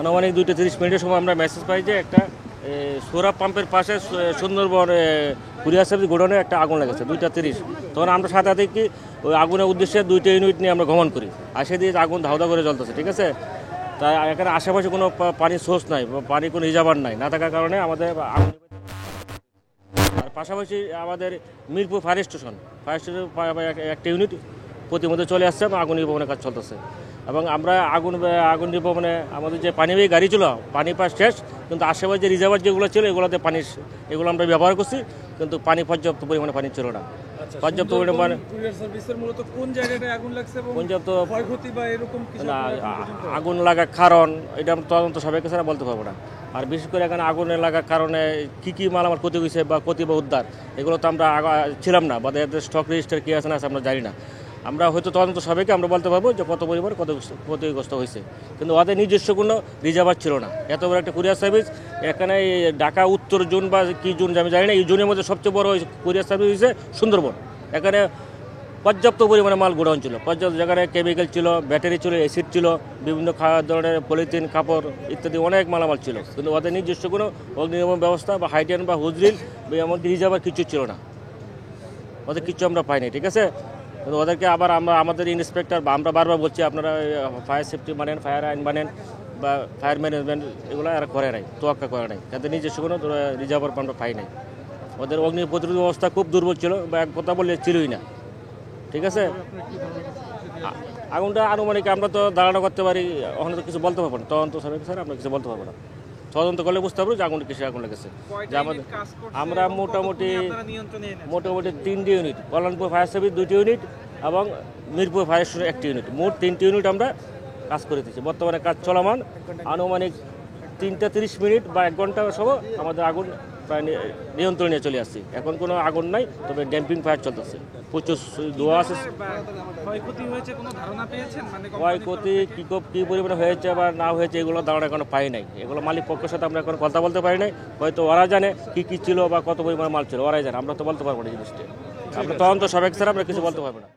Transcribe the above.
আনুমানিক 2:30 সময় আমরা মেসেজ পাই যে একটা সোরা পাম্পের পাশে সুন্দরবন কুরিয়ার সার্ভিস গোডাউনে একটা আগুন লেগেছে 2:30। তখন আমরা সাথে সাথে কি ওই আগুনের উদ্দেশ্যে 2টা ইউনিট নিয়ে আমরা গমন করি। আসে দিয়ে আগুন ধাউধা করে জ্বলতেছে, ঠিক আছে। তাই এখানে আশেপাশে কোনো পানির সোর্স নাই, পানি কোনো রিজার্ভার নাই, না থাকার কারণে আমাদের আগুন। আর পাশাপাশি আমাদের মিরপুর ফায়ার স্টেশন একটা ইউনিট প্রতিমধ্যে চলে আসছে এবং আগুন নির্বাপনের কাজ চলতেছে। এবং আমরা আগুন নির্বাপনে আমাদের যে পানিবাহী গাড়ি ছিল, পানি পাস শেষ, কিন্তু আশেপাশে যে রিজার্ভার যেগুলো ছিল এগুলোতে পানি, এগুলো আমরা ব্যবহার করছি, কিন্তু পানি পর্যাপ্ত পরিমাণে পানি ছিল না। পর্যাপ্ত পরিমাণে পর্যাপ্ত আগুন লাগার কারণ এটা তদন্ত সবাইকে ছাড়া বলতে পারবো না। আর বিশেষ করে এখানে আগুন লাগার কারণে কী মালামাল ক্ষতি হয়েছে বা ক্ষতি বা উদ্ধার, এগুলো তো আমরা ছিলাম না, বা এদের স্টক রেজিস্টার কী আছে না আছে আমরা জানি না। আমরা হয়তো তদন্ত সবাইকে আমরা বলতে পারবো যে কত পরিমাণ ক্ষতিগ্রস্ত হয়েছে, কিন্তু ওদের নিজস্ব কোনো রিজার্ভার ছিল না। এত বড় একটা কুরিয়ার সার্ভিস, এখানে ঢাকা উত্তর জোন বা কী জোন আমি জানি না, এই জোনের মধ্যে সবচেয়ে বড় কুরিয়ার সার্ভিস হয়েছে সুন্দরবন। এখানে পর্যাপ্ত পরিমাণে মাল গোডাউন ছিল, পর্যাপ্ত জায়গায় কেমিক্যাল ছিল, ব্যাটারি ছিল, অ্যাসিড ছিল, বিভিন্ন খাওয়ার ধরনের পলিথিন, কাপড় ইত্যাদি অনেক মালামাল ছিল, কিন্তু ওদের নিজস্ব কোনো অগ্নিনির্বাপণ ব্যবস্থা বা হাইটেন বা হুজরিল বা এমনকি রিজার্ভার কিছু ছিল না। ওদের কিচ্ছু আমরা পাইনি, ঠিক আছে। কিন্তু ওদেরকে আবার আমাদের ইন্সপেক্টর বা আমরা বারবার বলছি আপনারা ফায়ার সেফটি মানেন, ফায়ার আইন মানেন বা ফায়ার ম্যানেজমেন্ট, এগুলো এরা করে নাই, তোয়াক্কা করে নাই, তাদের নিজস্ব কোনো রিজার্ভার আমরা পাই নাই। ওদের অগ্নি প্রতিরোধ ব্যবস্থা খুব দুর্বল ছিল, বা এক কথা বললে ছিলই না, ঠিক আছে। আগুনটা আনুমানিক আমরা তো ধারণা করতে পারি, ওখানে তো কিছু বলতে পারবো না, তদন্ত সবাই স্যার আমরা কিছু বলতে পারবো না। তদন্ত করলে বুঝতে পারবো যে আগুন কিসে আগুন লেগেছে। যে আমাদের আমরা মোটামুটি 3টি ইউনিট, কল্যাণপুর ফায়ার সার্ভিস 2টি ইউনিট এবং মিরপুর ফায়ার স্টেশন 1টি ইউনিট, মোট 3টি ইউনিট আমরা কাজ করে দিচ্ছি। বর্তমানে কাজ চলমান, আনুমানিক 3:30 বা 1 ঘন্টা সহ আমাদের আগুন প্রায় নিয়ন্ত্রণে নিয়ে চলে আসছি। এখন কোনো আগুন নাই, তবে ড্যাম্পিং ফায়ার চলতেছে, প্রচুর ধোঁয়া আছে। ক্ষয়ক্ষতি কী পরিমাণে হয়েছে বা না হয়েছে এগুলো ধারণা এখনো পাই নাই। এগুলো মালিক পক্ষের সাথে আমরা এখন কথা বলতে পারি নাই, হয়তো ওরা জানে কী ছিল বা কত পরিমাণে মাল ছিল, ওরাই জানে, আমরা তো বলতে পারবো না জিনিসটা। আমরা তদন্ত সবাইকে ছাড়া আমরা কিছু বলতে পারবো না।